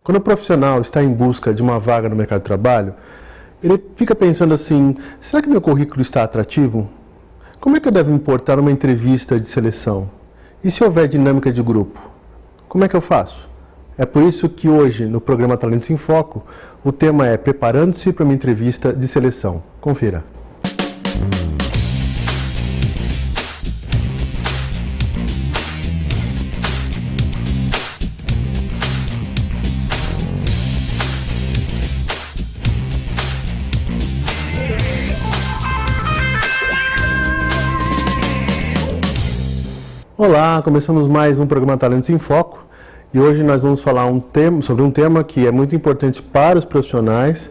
Quando o profissional está em busca de uma vaga no mercado de trabalho, ele fica pensando assim, será que meu currículo está atrativo? Como é que eu devo me portar numa entrevista de seleção? E se houver dinâmica de grupo? Como é que eu faço? É por isso que hoje, no programa Talentos em Foco, o tema é Preparando-se para uma entrevista de seleção. Confira. Olá, começamos mais um programa Talentos em Foco e hoje nós vamos falar sobre um tema que é muito importante para os profissionais.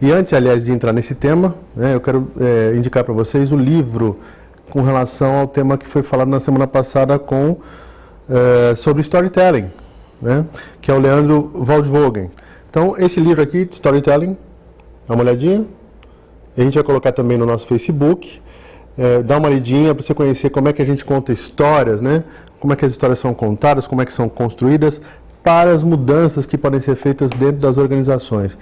E antes, aliás, de entrar nesse tema, eu quero indicar para vocês o livro com relação ao tema que foi falado na semana passada sobre storytelling, que é o Leandro Waldvogen. Então, esse livro aqui, de Storytelling, dá uma olhadinha. A gente vai colocar também no nosso Facebook. Dá uma lidinha para você conhecer como é que a gente conta histórias, como é que as histórias são contadas, como é que são construídas para as mudanças que podem ser feitas dentro das organizações.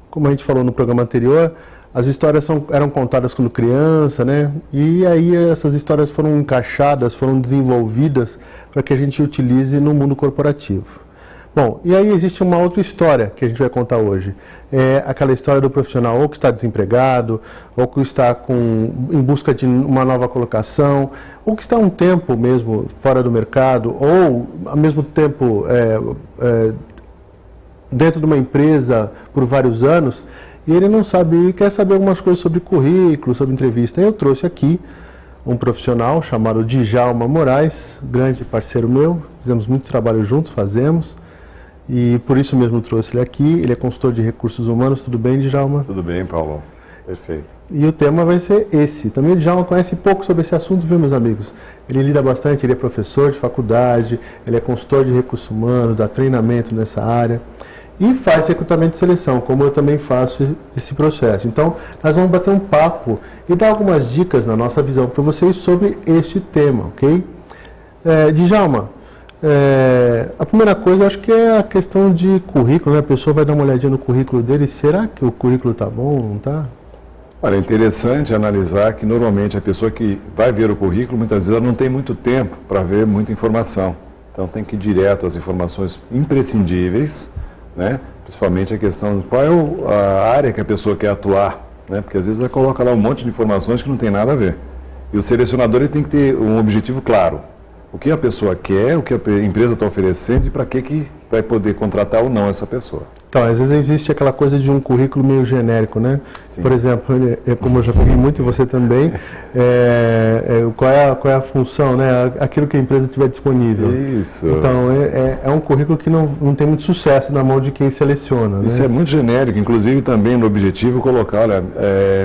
Como a gente falou no programa anterior, as histórias eram contadas quando criança, e aí essas histórias foram encaixadas, foram desenvolvidas para que a gente utilize no mundo corporativo. Bom, e aí existe uma outra história que a gente vai contar hoje. É aquela história do profissional ou que está desempregado, ou que está em busca de uma nova colocação, ou que está um tempo mesmo fora do mercado, ou ao mesmo tempo dentro de uma empresa por vários anos, e ele não sabe, quer saber algumas coisas sobre currículo, sobre entrevista. Eu trouxe aqui um profissional chamado Djalma Moraes, grande parceiro meu, fizemos muito trabalho juntos, fazemos. E por isso mesmo trouxe ele aqui. Ele é consultor de recursos humanos. Tudo bem, Djalma? Tudo bem, Paulo. Perfeito. E o tema vai ser esse. Também o Djalma conhece pouco sobre esse assunto, viu, meus amigos? Ele lida bastante, ele é professor de faculdade, ele é consultor de recursos humanos, dá treinamento nessa área e faz recrutamento de seleção, como eu também faço esse processo. Então, nós vamos bater um papo e dar algumas dicas na nossa visão para vocês sobre este tema, ok? Djalma, a primeira coisa, acho que é a questão de currículo, A pessoa vai dar uma olhadinha no currículo dele, será que o currículo está bom ou não está? Olha, é interessante analisar que normalmente a pessoa que vai ver o currículo, muitas vezes ela não tem muito tempo para ver muita informação. Então tem que ir direto às informações imprescindíveis, principalmente a questão de qual é a área que a pessoa quer atuar, porque às vezes ela coloca lá um monte de informações que não tem nada a ver. E o selecionador ele tem que ter um objetivo claro. O que a pessoa quer, o que a empresa está oferecendo e para que vai poder contratar ou não essa pessoa. Então, às vezes existe aquela coisa de um currículo meio genérico, Sim. Por exemplo, como eu já peguei muito e você também, qual é a função, aquilo que a empresa tiver disponível. Isso. Então, é um currículo que não tem muito sucesso na mão de quem seleciona. Isso é muito genérico, inclusive também no objetivo colocar, olha,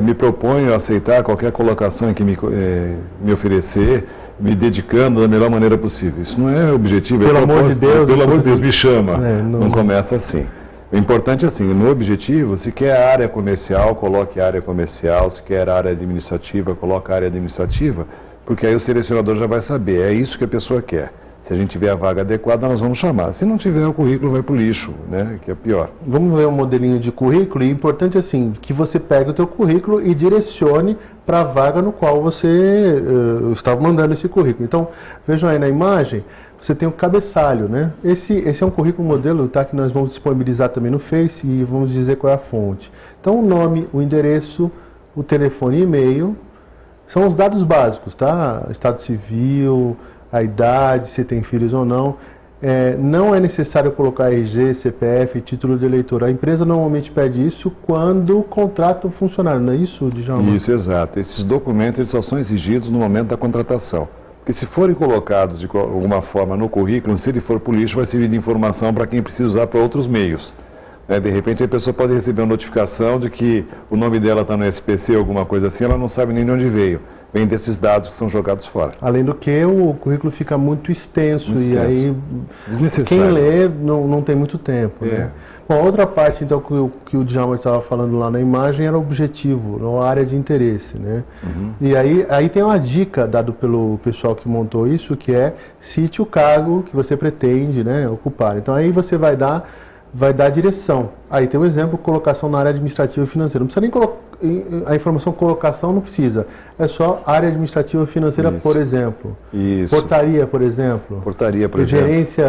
me proponho a aceitar qualquer colocação que me oferecer, me dedicando da melhor maneira possível. Isso não é objetivo. Pelo amor de Deus. Pelo amor de Deus, me chama. Não começa assim. O importante é assim, no objetivo, se quer área comercial, coloque área comercial, se quer área administrativa, coloque área administrativa, porque aí o selecionador já vai saber, é isso que a pessoa quer. Se a gente tiver a vaga adequada, nós vamos chamar. Se não tiver, o currículo vai para o lixo, que é pior. Vamos ver um modelinho de currículo, e é importante assim, que você pegue o teu currículo e direcione para a vaga no qual você estava mandando esse currículo. Então, vejam aí na imagem, você tem o cabeçalho, Esse é um currículo modelo, que nós vamos disponibilizar também no Face e vamos dizer qual é a fonte. Então, o nome, o endereço, o telefone e e-mail são os dados básicos, Estado civil, a idade, se tem filhos ou não. Não é necessário colocar RG, CPF, título de eleitor. A empresa normalmente pede isso quando contrata o funcionário, não é isso, Djalma? Isso, exato. Esses documentos eles só são exigidos no momento da contratação. Porque se forem colocados de alguma forma no currículo, se ele for para o lixo, vai servir de informação para quem precisa usar para outros meios. De repente a pessoa pode receber uma notificação de que o nome dela está no SPC, alguma coisa assim, ela não sabe nem de onde veio. Vem desses dados que são jogados fora. Além do que o currículo fica muito extenso, e aí quem lê não tem muito tempo. Bom, a outra parte então que o Djalma estava falando lá na imagem era o objetivo, a área de interesse. E aí tem uma dica dada pelo pessoal que montou isso, que é cite o cargo que você pretende ocupar. Então aí você vai dar vai dar direção. Aí tem um exemplo, colocação na área administrativa e financeira. Não precisa nem colocar, a informação colocação não precisa. É só área administrativa e financeira, Isso. por exemplo. Isso. Portaria, por exemplo. Portaria, por exemplo. Gerência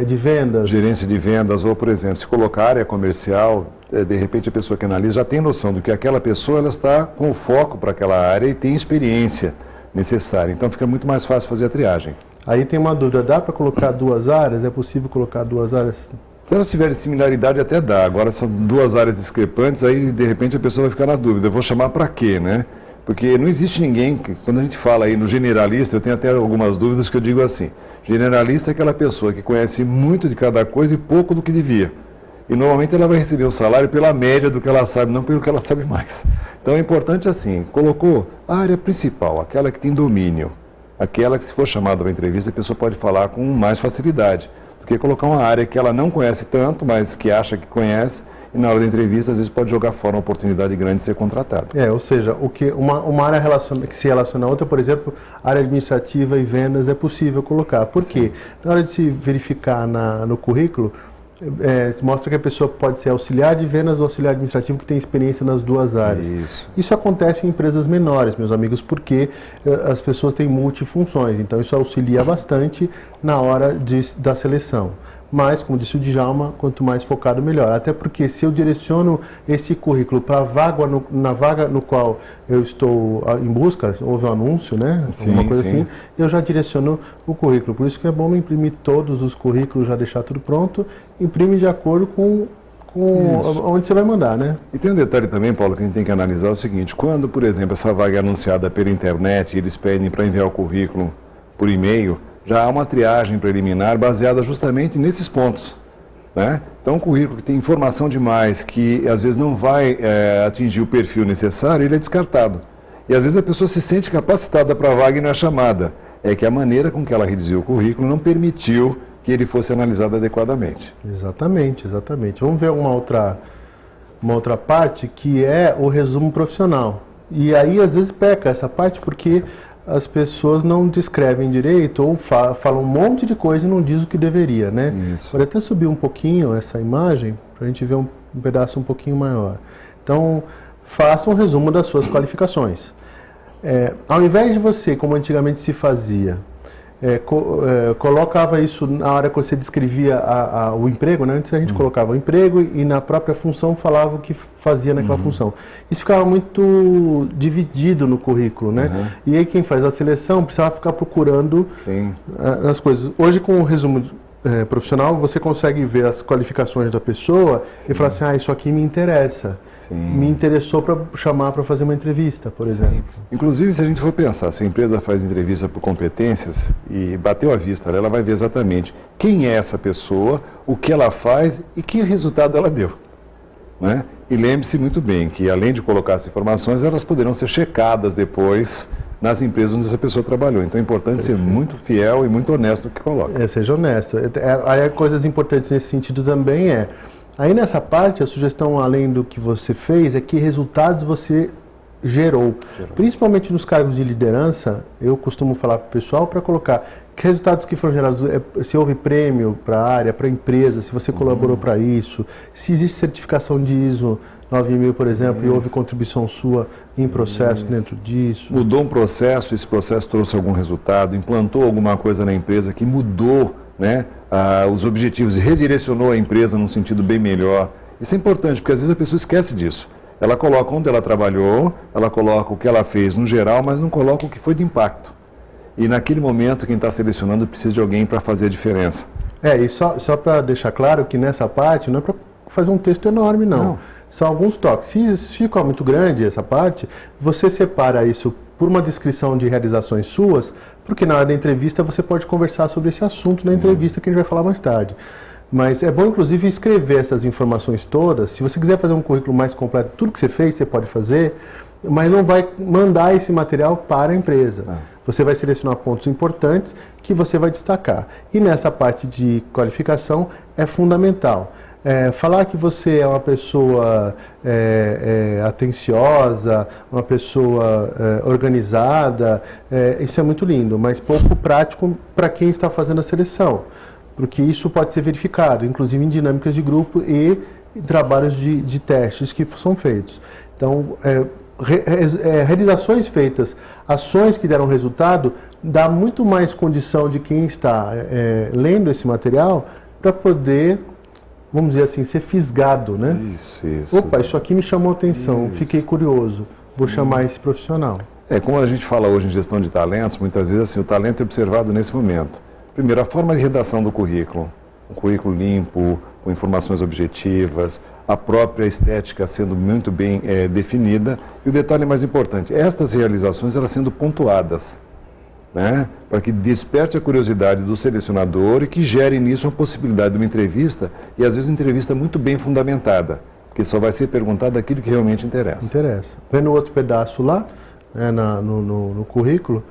de vendas. Gerência de vendas, ou, por exemplo, se colocar área comercial, de repente a pessoa que analisa já tem noção do que aquela pessoa ela está com o foco para aquela área e tem experiência necessária. Então fica muito mais fácil fazer a triagem. Aí tem uma dúvida, dá para colocar duas áreas? É possível colocar duas áreas? Se elas tiverem similaridade, até dá. Agora são duas áreas discrepantes, aí de repente a pessoa vai ficar na dúvida. Eu vou chamar para quê, né? Porque não existe ninguém, quando a gente fala aí no generalista, eu tenho até algumas dúvidas que eu digo assim. Generalista é aquela pessoa que conhece muito de cada coisa e pouco do que devia. E normalmente ela vai receber o salário pela média do que ela sabe, não pelo que ela sabe mais. Então é importante assim, colocou a área principal, aquela que tem domínio, aquela que se for chamada para entrevista a pessoa pode falar com mais facilidade. Porque colocar uma área que ela não conhece tanto, mas que acha que conhece, e na hora da entrevista, às vezes, pode jogar fora uma oportunidade grande de ser contratado. Ou seja, uma área que se relaciona a outra, por exemplo, área administrativa e vendas é possível colocar. Por quê? Na hora de se verificar no currículo, mostra que a pessoa pode ser auxiliar de vendas ou auxiliar administrativo que tem experiência nas duas áreas. Isso acontece em empresas menores, meus amigos, porque as pessoas têm multifunções, então isso auxilia bastante na hora da seleção. Mas, como disse o Djalma, quanto mais focado, melhor. Até porque se eu direciono esse currículo para a vaga, na vaga no qual eu estou em busca, houve um anúncio, né? Alguma coisa assim, eu já direciono o currículo. Por isso que é bom não imprimir todos os currículos, já deixar tudo pronto, imprime de acordo com onde você vai mandar, né? E tem um detalhe também, Paulo, que a gente tem que analisar o seguinte, quando, por exemplo, essa vaga é anunciada pela internet e eles pedem para enviar o currículo por e-mail, já há uma triagem preliminar baseada justamente nesses pontos, né? Então, um currículo que tem informação demais, que às vezes não vai atingir o perfil necessário, ele é descartado. E às vezes a pessoa se sente capacitada para a vaga e não é chamada. É que a maneira com que ela redigiu o currículo não permitiu que ele fosse analisado adequadamente. Exatamente, exatamente. Vamos ver uma outra parte, que é o resumo profissional. E aí, às vezes, peca essa parte porque as pessoas não descrevem direito ou falam um monte de coisa e não diz o que deveria, né? Isso. Pode até subir um pouquinho essa imagem para a gente ver um pedaço um pouquinho maior. Então, faça um resumo das suas qualificações. Ao invés de você, como antigamente se fazia, colocava isso na hora que você descrevia o emprego, né? Antes a gente colocava o emprego e na própria função falava o que fazia naquela função. Isso ficava muito dividido no currículo, né? E aí quem faz a seleção precisava ficar procurando as coisas. Hoje com o resumo profissional você consegue ver as qualificações da pessoa e falar assim, isso aqui me interessa. Me interessou para chamar para fazer uma entrevista, por exemplo. Inclusive, se a gente for pensar, se a empresa faz entrevista por competências e bateu a vista, ela vai ver exatamente quem é essa pessoa, o que ela faz e que resultado ela deu, né? E lembre-se muito bem que, além de colocar as informações, elas poderão ser checadas depois nas empresas onde essa pessoa trabalhou. Então é importante ser muito fiel e muito honesto no que coloca. Seja honesto. Aí coisas importantes nesse sentido também aí nessa parte, a sugestão, além do que você fez, é que resultados você gerou. Principalmente nos cargos de liderança, eu costumo falar para o pessoal para colocar que resultados que foram gerados, se houve prêmio para a área, para a empresa, se você colaborou para isso, se existe certificação de ISO 9000, por exemplo, e houve contribuição sua em processo dentro disso. Mudou um processo, esse processo trouxe algum resultado, implantou alguma coisa na empresa que mudou, né, os objetivos e redirecionou a empresa num sentido bem melhor. Isso é importante, porque às vezes a pessoa esquece disso. Ela coloca onde ela trabalhou, ela coloca o que ela fez no geral, mas não coloca o que foi de impacto. E naquele momento quem está selecionando precisa de alguém para fazer a diferença. E só para deixar claro que nessa parte não é para fazer um texto enorme, não. São alguns toques. Se ficar muito grande essa parte, você separa isso por uma descrição de realizações suas, porque na hora da entrevista você pode conversar sobre esse assunto na entrevista que a gente vai falar mais tarde. Mas é bom, inclusive, escrever essas informações todas. Se você quiser fazer um currículo mais completo, tudo que você fez, você pode fazer, mas não vai mandar esse material para a empresa. Você vai selecionar pontos importantes que você vai destacar. E nessa parte de qualificação é fundamental. Falar que você é uma pessoa atenciosa, uma pessoa organizada, isso é muito lindo, mas pouco prático para quem está fazendo a seleção. porque isso pode ser verificado, inclusive em dinâmicas de grupo e em trabalhos de testes que são feitos. Então, realizações feitas, ações que deram resultado, dá muito mais condição de quem está lendo esse material para poder, vamos dizer assim, ser fisgado, né? Isso. Opa, isso aqui me chamou a atenção, fiquei curioso, vou chamar esse profissional. Como a gente fala hoje em gestão de talentos, muitas vezes assim, o talento é observado nesse momento. Primeiro, a forma de redação do currículo, um currículo limpo, com informações objetivas, a própria estética sendo muito bem definida, e o detalhe mais importante, estas realizações elas sendo pontuadas, né? Para que desperte a curiosidade do selecionador e que gere nisso a possibilidade de uma entrevista, e às vezes uma entrevista muito bem fundamentada, porque só vai ser perguntado aquilo que realmente interessa. Vendo o outro pedaço lá, né, no currículo,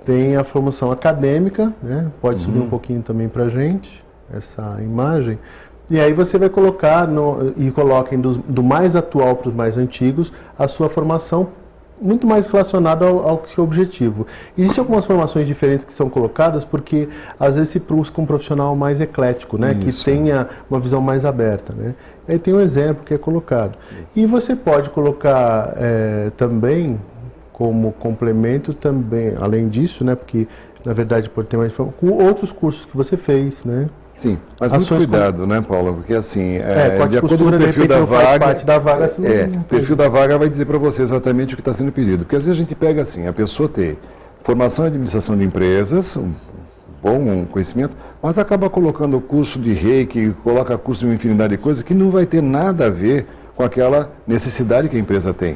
tem a formação acadêmica, né? Pode subir um pouquinho também para a gente, essa imagem. E aí você vai colocar, e coloquem do mais atual para os mais antigos, a sua formação muito mais relacionada ao seu objetivo. Existem algumas formações diferentes que são colocadas porque às vezes se busca um profissional mais eclético, né? Que tenha uma visão mais aberta, né? Aí tem um exemplo que é colocado. E você pode colocar também, como complemento também, além disso, né? Porque na verdade pode ter mais informação, com outros cursos que você fez, né? Sim, mas muito cuidado, né, Paula? Porque assim, de acordo com o perfil da vaga, o perfil da vaga vai dizer para você exatamente o que está sendo pedido. Porque às vezes a gente pega assim, a pessoa tem formação em administração de empresas, um bom conhecimento, mas acaba colocando o curso de Reiki, coloca curso de uma infinidade de coisas que não vai ter nada a ver com aquela necessidade que a empresa tem.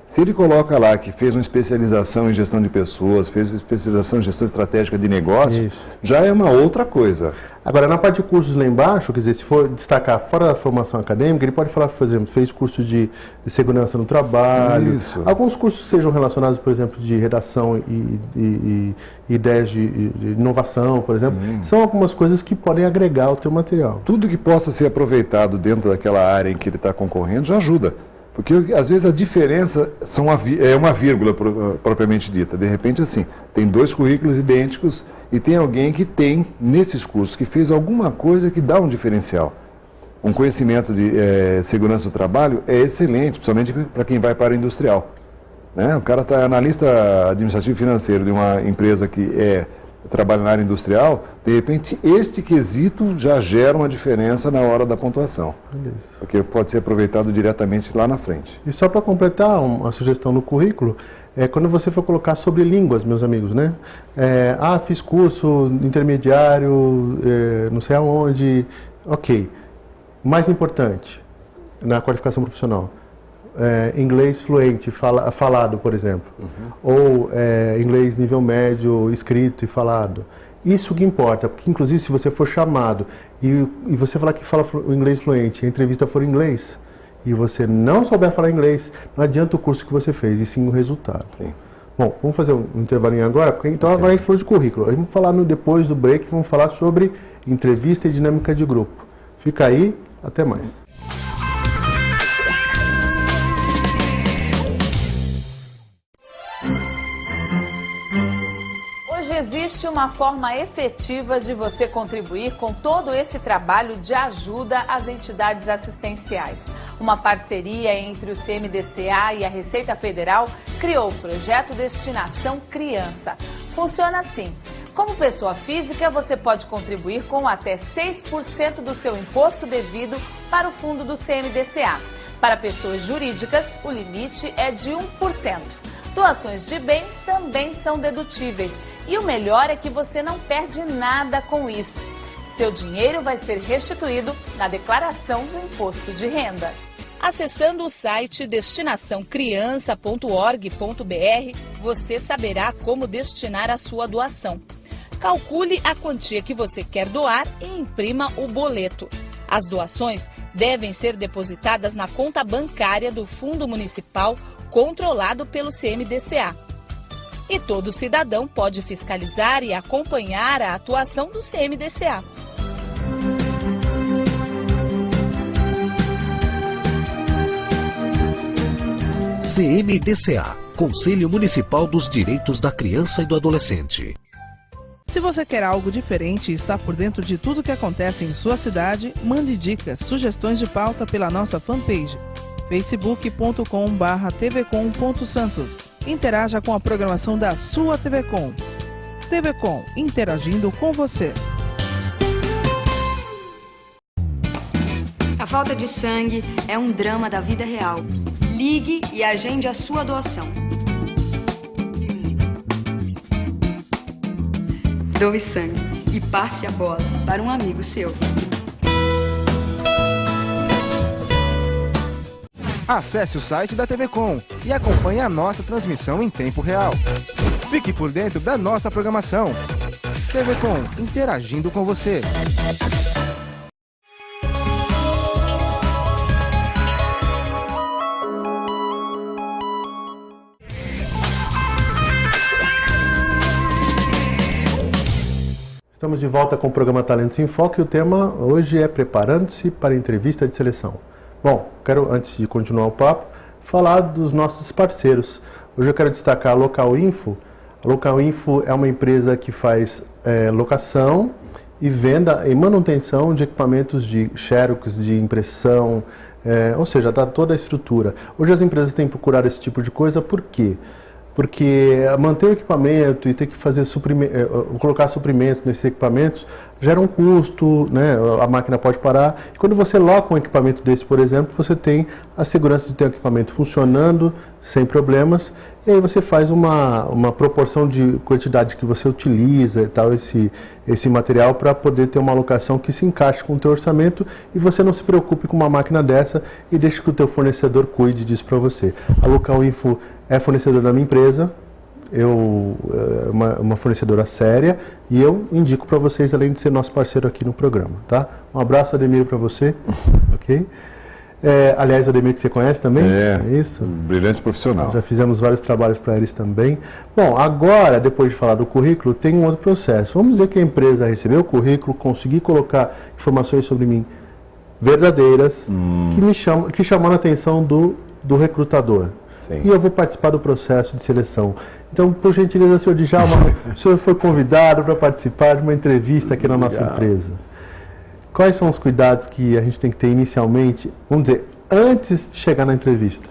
Se ele coloca lá que fez uma especialização em gestão de pessoas, fez especialização em gestão estratégica de negócio, já é uma outra coisa. Agora, na parte de cursos lá embaixo, quer dizer, se for destacar fora da formação acadêmica, ele pode falar, por exemplo, fez curso de segurança no trabalho. Alguns cursos sejam relacionados, por exemplo, de redação e ideias de inovação, por exemplo. São algumas coisas que podem agregar ao teu material. Tudo que possa ser aproveitado dentro daquela área em que ele está concorrendo já ajuda. Porque, às vezes, a diferença é uma vírgula propriamente dita. De repente, assim, tem dois currículos idênticos e tem alguém que tem, nesses cursos, que fez alguma coisa que dá um diferencial. Um conhecimento de segurança do trabalho é excelente, principalmente para quem vai para a área industrial, né? O cara está analista administrativo e financeiro de uma empresa que trabalha na área industrial, de repente, este quesito já gera uma diferença na hora da pontuação. Beleza. Porque pode ser aproveitado diretamente lá na frente. E só para completar uma sugestão no currículo, quando você for colocar sobre línguas, meus amigos, né? Fiz curso intermediário, não sei aonde, ok. Mais importante, na qualificação profissional, inglês fluente, falado, por exemplo. Ou inglês nível médio, escrito e falado. Isso que importa, porque inclusive se você for chamado e você falar que fala o inglês fluente, a entrevista for em inglês, e você não souber falar inglês, não adianta o curso que você fez, e sim o resultado. Sim. Bom, vamos fazer um intervalinho agora, porque então agora a gente falou de currículo. Vamos falar depois do break, vamos falar sobre entrevista e dinâmica de grupo. Fica aí, até mais. Existe uma forma efetiva de você contribuir com todo esse trabalho de ajuda às entidades assistenciais. Uma parceria entre o CMDCA e a Receita Federal criou o projeto Destinação Criança. Funciona assim. Como pessoa física, você pode contribuir com até 6% do seu imposto devido para o fundo do CMDCA. Para pessoas jurídicas, o limite é de 1%. Doações de bens também são dedutíveis. E o melhor é que você não perde nada com isso. Seu dinheiro vai ser restituído na declaração do imposto de renda. Acessando o site destinaçãocriança.org.br, você saberá como destinar a sua doação. Calcule a quantia que você quer doar e imprima o boleto. As doações devem ser depositadas na conta bancária do Fundo Municipal controlado pelo CMDCA. E todo cidadão pode fiscalizar e acompanhar a atuação do CMDCA. CMDCA, Conselho Municipal dos Direitos da Criança e do Adolescente. Se você quer algo diferente e está por dentro de tudo que acontece em sua cidade, mande dicas, sugestões de pauta pela nossa fanpage facebook.com/tvcom.santos. Interaja com a programação da sua TV Com. TV Com, interagindo com você. A falta de sangue é um drama da vida real. Ligue e agende a sua doação. Doe sangue e passe a bola para um amigo seu. Acesse o site da TV Com e acompanhe a nossa transmissão em tempo real. Fique por dentro da nossa programação. TV Com, interagindo com você. Estamos de volta com o programa Talentos em Foco e o tema hoje é Preparando-se para a Entrevista de Seleção. Bom, quero, antes de continuar o papo, falar dos nossos parceiros. Hoje eu quero destacar a Local Info. A Local Info é uma empresa que faz locação e venda e manutenção de equipamentos de xerox, de impressão, ou seja, dá toda a estrutura. Hoje as empresas têm procurado esse tipo de coisa, por quê? Porque manter o equipamento e ter que fazer colocar suprimentos nesses equipamentos gera um custo, né? A máquina pode parar. E quando você loca um equipamento desse, por exemplo, você tem a segurança de ter o equipamento funcionando sem problemas. E aí você faz uma proporção de quantidade que você utiliza e tal, esse material para poder ter uma alocação que se encaixe com o teu orçamento e você não se preocupe com uma máquina dessa e deixe que o teu fornecedor cuide disso para você. A Local Info é fornecedor da minha empresa, uma fornecedora séria, e eu indico para vocês, além de ser nosso parceiro aqui no programa, tá? Um abraço, Ademir, para você, ok? Aliás, o Ademir que você conhece também? É isso? Um brilhante profissional. Já fizemos vários trabalhos para eles também. Bom, agora, depois de falar do currículo, tem um outro processo. Vamos dizer que a empresa recebeu o currículo, conseguir colocar informações sobre mim verdadeiras, que chamam a atenção do recrutador. Sim. E eu vou participar do processo de seleção. Então, por gentileza, senhor Djalma, o senhor foi convidado para participar de uma entrevista aqui na nossa empresa. Quais são os cuidados que a gente tem que ter inicialmente, vamos dizer, antes de chegar na entrevista?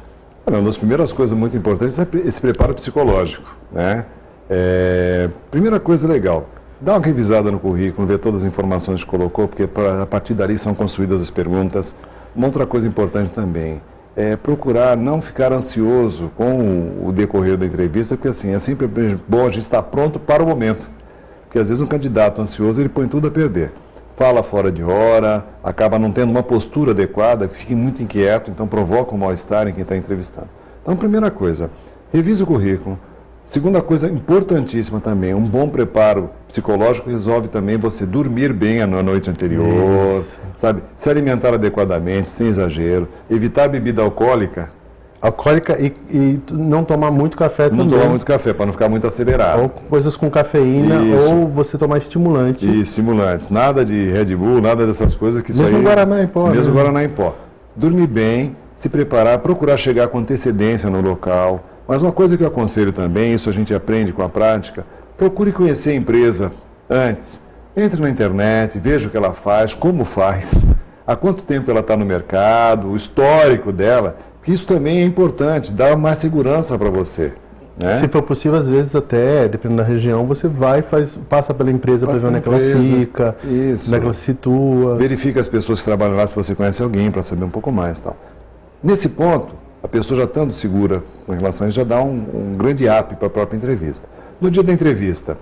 Uma das primeiras coisas muito importantes é esse preparo psicológico, né? Primeira coisa legal, dá uma revisada no currículo, ver todas as informações que colocou, porque a partir dali são construídas as perguntas. Uma outra coisa importante também é procurar não ficar ansioso com o decorrer da entrevista, porque assim, é sempre bom a gente estar pronto para o momento. Porque às vezes um candidato ansioso, ele põe tudo a perder. Fala fora de hora, acaba não tendo uma postura adequada, fica muito inquieto, então provoca um mal-estar em quem está entrevistando. Então, primeira coisa, revise o currículo. Segunda coisa importantíssima também, um bom preparo psicológico resolve também você dormir bem na noite anterior, sabe? Se alimentar adequadamente, sem exagero, evitar bebida alcoólica. Alcoólica e não tomar muito café também. Não tomar muito café, para não ficar muito acelerado. Ou coisas com cafeína, ou você tomar estimulante. E estimulantes. Nada de Red Bull, nada dessas coisas que mesmo Guaraná em pó. Mesmo Guaraná em pó. Dormir bem, se preparar, procurar chegar com antecedência no local. Mas uma coisa que eu aconselho também, isso a gente aprende com a prática, procure conhecer a empresa antes. Entre na internet, veja o que ela faz, como faz, há quanto tempo ela está no mercado, o histórico dela. Isso também é importante, dá mais segurança para você. Né? Se for possível, às vezes até, dependendo da região, você vai passa pela empresa para ver onde é que ela fica, onde é que ela se situa. Verifica as pessoas que trabalham lá, se você conhece alguém, para saber um pouco mais. Tal. Nesse ponto, a pessoa já estando segura com relação a isso, já dá um grande up para a própria entrevista. No dia da entrevista,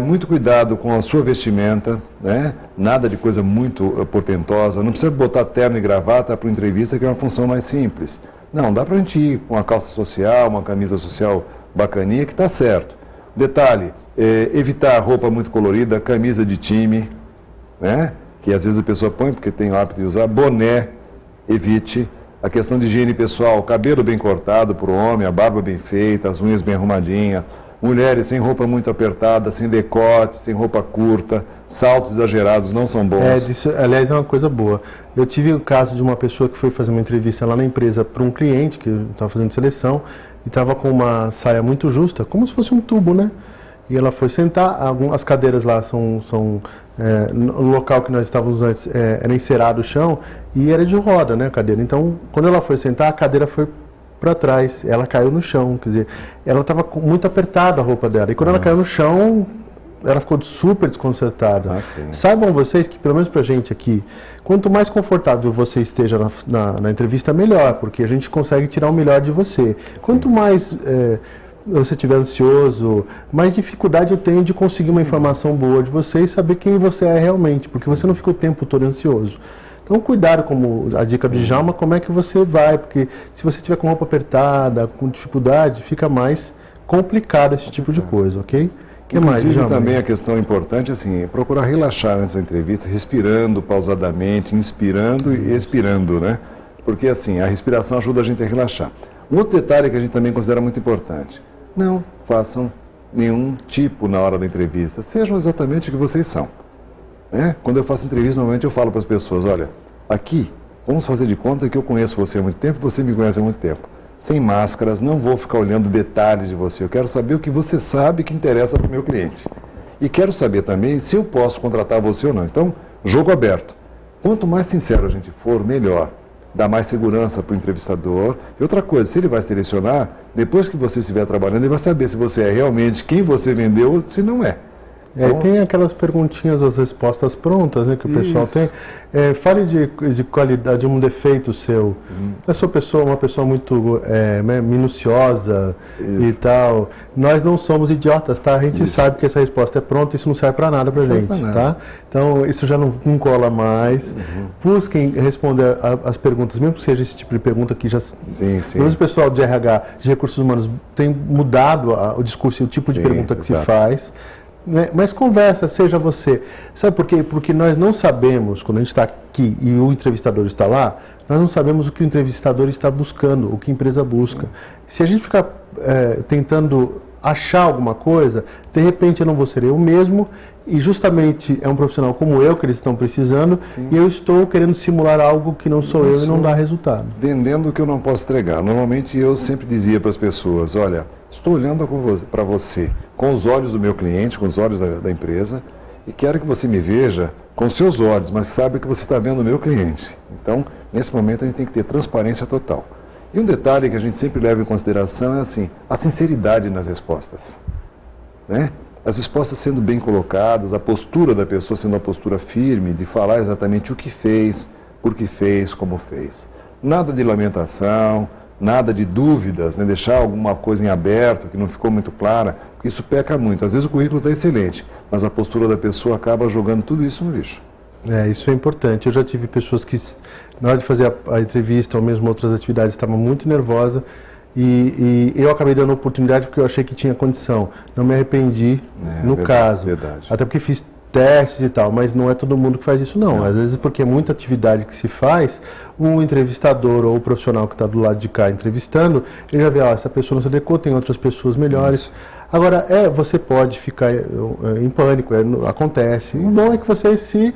muito cuidado com a sua vestimenta, né? Nada de coisa muito portentosa, não precisa botar terno e gravata para uma entrevista, que é uma função mais simples. Não, dá para a gente ir com uma calça social, uma camisa social bacaninha, que está certo. Detalhe, evitar roupa muito colorida, camisa de time, né? Que às vezes a pessoa põe porque tem o hábito de usar, boné, evite. A questão de higiene pessoal, cabelo bem cortado para o homem, a barba bem feita, as unhas bem arrumadinhas. Mulheres sem roupa muito apertada, sem decote, sem roupa curta, saltos exagerados não são bons. Aliás, é uma coisa boa. Eu tive o caso de uma pessoa que foi fazer uma entrevista lá na empresa para um cliente que estava fazendo seleção e estava com uma saia muito justa, como se fosse um tubo, né? e ela foi sentar, as cadeiras lá no local que nós estávamos antes, era encerado o chão e era de roda, né, a cadeira. Então, quando ela foi sentar, a cadeira foi para trás, ela caiu no chão, quer dizer, ela estava muito apertada a roupa dela. E quando ela caiu no chão, ela ficou super desconcertada. Saibam vocês que, pelo menos pra gente aqui, quanto mais confortável você esteja na entrevista, melhor, porque a gente consegue tirar o melhor de você. Quanto mais você estiver ansioso, mais dificuldade eu tenho de conseguir uma informação boa de você e saber quem você é realmente, porque você não fica o tempo todo ansioso. Então, cuidado, como a dica do Djalma, como é que você vai, porque se você tiver com roupa apertada, com dificuldade, fica mais complicado esse tipo de coisa, ok? Que Inclusive, mais, também a questão importante, assim, procurar relaxar antes da entrevista, respirando pausadamente, inspirando e expirando, né? Porque, assim, a respiração ajuda a gente a relaxar. Um outro detalhe que a gente também considera muito importante, não façam nenhum tipo na hora da entrevista, sejam exatamente o que vocês são. Né? Quando eu faço entrevista, normalmente eu falo para as pessoas, olha, aqui, vamos fazer de conta que eu conheço você há muito tempo, você me conhece há muito tempo. Sem máscaras, não vou ficar olhando detalhes de você, eu quero saber o que você sabe que interessa para o meu cliente. E quero saber também se eu posso contratar você ou não. Então, jogo aberto. Quanto mais sincero a gente for, melhor. Dá mais segurança para o entrevistador. E outra coisa, se ele vai selecionar, depois que você estiver trabalhando, ele vai saber se você é realmente quem você vendeu ou se não é. Então, tem aquelas perguntinhas, as respostas prontas, né, que o pessoal tem. Fale de qualidade, de um defeito seu. Eu sou uma pessoa muito minuciosa e tal. Nós não somos idiotas, tá? A gente sabe que essa resposta é pronta, isso não serve para nada pra gente, tá? Então, isso já não cola mais. Busquem responder as perguntas, mesmo que seja esse tipo de pergunta que já... Mesmo o pessoal de RH, de recursos humanos, tem mudado o discurso e o tipo de pergunta que se faz. Mas conversa, seja você. Sabe por quê? Porque nós não sabemos, quando a gente está aqui e o entrevistador está lá, nós não sabemos o que o entrevistador está buscando, o que a empresa busca. Se a gente ficar tentando achar alguma coisa, de repente eu não vou ser eu mesmo, e justamente é um profissional como eu que eles estão precisando, e eu estou querendo simular algo que não sou eu e não dá resultado. Vendendo o que eu não posso entregar. Normalmente eu sempre dizia para as pessoas, olha, estou olhando para você com os olhos do meu cliente, com os olhos da empresa, e quero que você me veja com os seus olhos, mas sabe que você está vendo o meu cliente. Então, nesse momento a gente tem que ter transparência total. E um detalhe que a gente sempre leva em consideração é assim, a sinceridade nas respostas, né? As respostas sendo bem colocadas, a postura da pessoa sendo uma postura firme, de falar exatamente o que fez, por que fez, como fez. Nada de lamentação, nada de dúvidas, né? Deixar alguma coisa em aberto que não ficou muito clara, porque isso peca muito. Às vezes o currículo está excelente, mas a postura da pessoa acaba jogando tudo isso no lixo. Isso é importante. Eu já tive pessoas que, na hora de fazer a entrevista ou mesmo outras atividades, estavam muito nervosas. E eu acabei dando oportunidade porque eu achei que tinha condição. Não me arrependi no caso. Até porque fiz testes e tal, mas não é todo mundo que faz isso não. Às vezes porque é muita atividade que se faz, o entrevistador ou o profissional que está do lado de cá entrevistando, ele já vê, essa pessoa não se adequou, tem outras pessoas melhores. Agora, você pode ficar em pânico, acontece. O bom é que você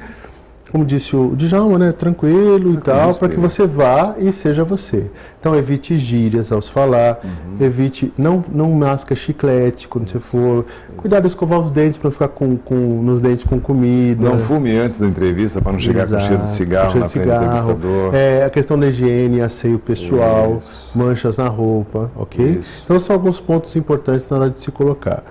como disse o Djalma, né, tranquilo e tal, para que você vá e seja você. Então evite gírias ao se falar, evite, não masca chiclete quando você for, cuidado de escovar os dentes para não ficar nos dentes com comida. Não fume antes da entrevista para não chegar com cheiro de cigarro na frente do entrevistador. A questão da higiene, asseio pessoal, manchas na roupa, ok? Então são alguns pontos importantes na hora de se colocar.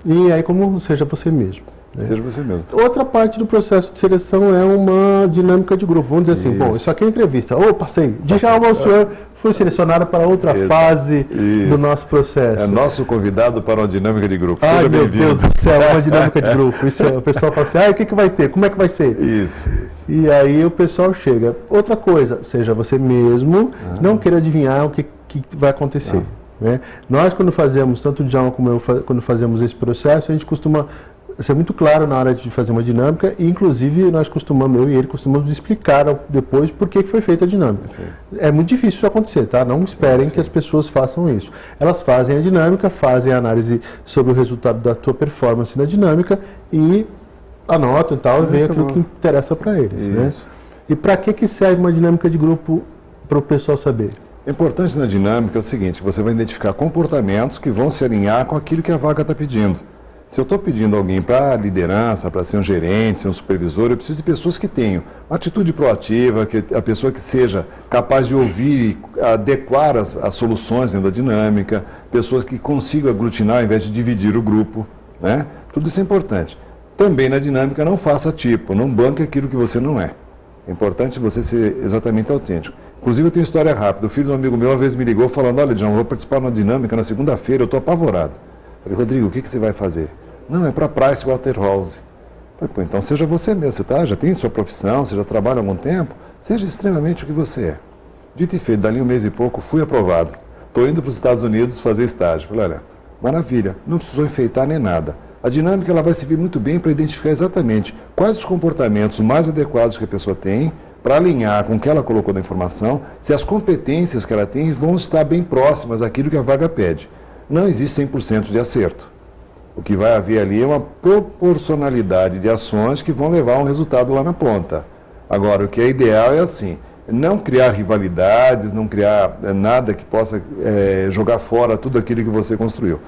E aí como seja você mesmo. Seja você mesmo. Outra parte do processo de seleção é uma dinâmica de grupo. Vamos dizer assim, bom, isso aqui é entrevista. Passei. Djalma, o senhor foi selecionado para outra fase do nosso processo. É nosso convidado para uma dinâmica de grupo. Ai, meu Deus do céu, uma dinâmica de grupo. O pessoal fala assim, o que vai ter? Como é que vai ser? Isso. E aí o pessoal chega. Outra coisa, seja você mesmo, não queira adivinhar o que vai acontecer. Né? Nós, quando fazemos, tanto o Djalma como eu, quando fazemos esse processo, a gente costuma ser muito claro na hora de fazer uma dinâmica e, inclusive, eu e ele costumamos explicar depois por que foi feita a dinâmica. É muito difícil isso acontecer, tá? Não esperem que as pessoas façam isso. Elas fazem a dinâmica, fazem a análise sobre o resultado da tua performance na dinâmica e anotam e tal, e veem aquilo que interessa para eles, né? E para que serve uma dinâmica de grupo para o pessoal saber? O importante na dinâmica é o seguinte, você vai identificar comportamentos que vão se alinhar com aquilo que a vaga está pedindo. Se eu estou pedindo alguém para liderança, para ser um gerente, ser um supervisor, eu preciso de pessoas que tenham uma atitude proativa, que a pessoa que seja capaz de ouvir e adequar as soluções dentro da dinâmica, pessoas que consigam aglutinar ao invés de dividir o grupo, né? Tudo isso é importante. Também na dinâmica não faça tipo, não banque aquilo que você não é. É importante você ser exatamente autêntico. Inclusive eu tenho história rápida. O filho de um amigo meu uma vez me ligou falando, olha, John, eu vou participar de uma dinâmica na segunda-feira, eu estou apavorado. Falei, Rodrigo, o que você vai fazer? Não, é para Pricewaterhouse. Falei, pô, então seja você mesmo, você já tem sua profissão, você já trabalha há algum tempo, seja extremamente o que você é. Dito e feito, dali um mês e pouco, fui aprovado. Estou indo para os Estados Unidos fazer estágio. Falei, olha, maravilha, não precisou enfeitar nem nada. A dinâmica ela vai servir muito bem para identificar exatamente quais os comportamentos mais adequados que a pessoa tem, para alinhar com o que ela colocou na informação, se as competências que ela tem vão estar bem próximas daquilo que a vaga pede. Não existe 100% de acerto. O que vai haver ali é uma proporcionalidade de ações que vão levar a um resultado lá na ponta. Agora, o que é ideal é assim, não criar rivalidades, não criar nada que possa jogar fora tudo aquilo que você construiu.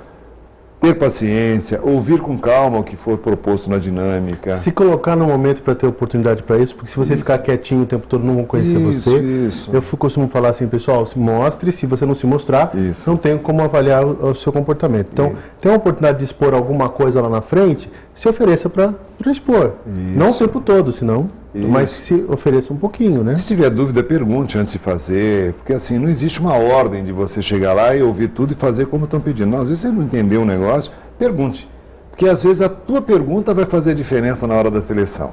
Ter paciência, ouvir com calma o que for proposto na dinâmica. Se colocar no momento para ter oportunidade para isso, porque se você ficar quietinho o tempo todo, não vão conhecer você. Isso. Eu costumo falar assim, pessoal, se mostre, se você não se mostrar, não tem como avaliar o seu comportamento. Então, tem uma oportunidade de expor alguma coisa lá na frente, se ofereça para expor. Não o tempo todo, senão... Mas que se ofereça um pouquinho, né? Se tiver dúvida, pergunte antes de fazer, porque assim, não existe uma ordem de você chegar lá e ouvir tudo e fazer como estão pedindo. Não, às vezes você não entendeu o negócio, pergunte. Porque às vezes a tua pergunta vai fazer a diferença na hora da seleção.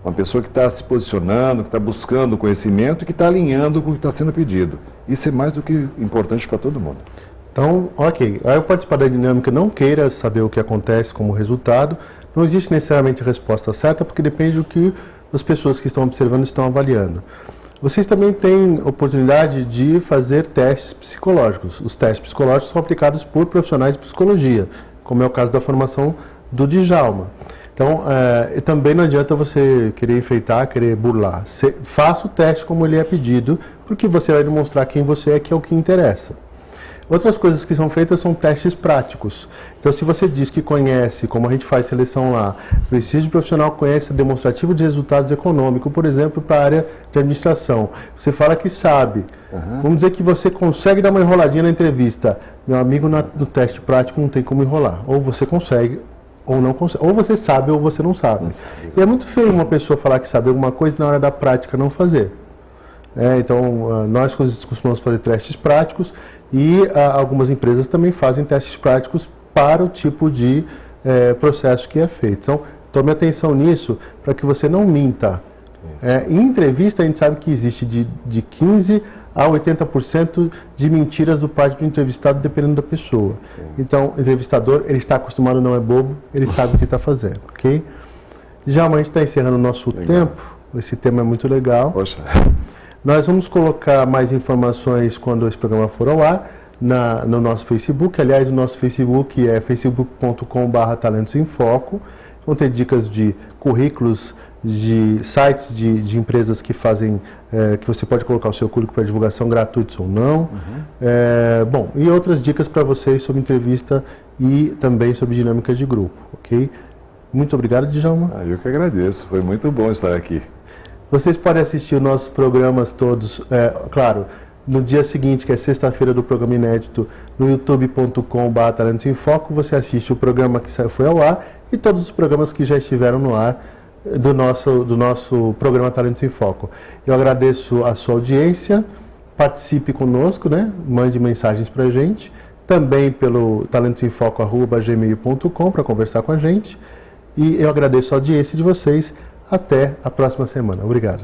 Uma pessoa que está se posicionando, que está buscando conhecimento e que está alinhando com o que está sendo pedido. Isso é mais do que importante para todo mundo. Então, ok, ao participar da dinâmica, não queira saber o que acontece como resultado. Não existe necessariamente a resposta certa, porque depende do que as pessoas que estão observando estão avaliando. Vocês também têm oportunidade de fazer testes psicológicos. Os testes psicológicos são aplicados por profissionais de psicologia, como é o caso da formação do Djalma. Então, também não adianta você querer enfeitar, querer burlar. Faça o teste como ele é pedido, porque você vai demonstrar quem você é, que é o que interessa. Outras coisas que são feitas são testes práticos. Então, se você diz que conhece, como a gente faz seleção lá, precisa de profissional que conheça demonstrativo de resultados econômicos, por exemplo, para a área de administração. Você fala que sabe. Vamos dizer que você consegue dar uma enroladinha na entrevista. Meu amigo, no teste prático não tem como enrolar. Ou você consegue, ou não consegue. Ou você sabe, ou você não sabe. E é muito feio uma pessoa falar que sabe alguma coisa e na hora da prática não fazer. Então, nós costumamos fazer testes práticos e algumas empresas também fazem testes práticos para o tipo de processo que é feito. Então, tome atenção nisso para que você não minta. Em entrevista, a gente sabe que existe de 15% a 80% de mentiras do parte do entrevistado, dependendo da pessoa. Então, o entrevistador, ele está acostumado, não é bobo, ele sabe o que está fazendo, ok? Já amanhã a gente está encerrando o nosso tempo, esse tema é muito legal. Poxa. Nós vamos colocar mais informações quando esse programa for ao ar no nosso Facebook. Aliás, o nosso Facebook é facebook.com/Talentos em Foco. Vão ter dicas de currículos, de sites de empresas que fazem, que você pode colocar o seu currículo para divulgação gratuitos ou não. Bom, e outras dicas para vocês sobre entrevista e também sobre dinâmica de grupo, ok? Muito obrigado, Djalma. Eu que agradeço, foi muito bom estar aqui. Vocês podem assistir os nossos programas todos, claro, no dia seguinte, que é sexta-feira do programa inédito, no youtube.com/Talentos em Foco, você assiste o programa que foi ao ar e todos os programas que já estiveram no ar do nosso programa Talentos em Foco. Eu agradeço a sua audiência, participe conosco, né? Mande mensagens para a gente, também pelo talentosemfoco@gmail.com para conversar com a gente, e eu agradeço a audiência de vocês. Até a próxima semana. Obrigado.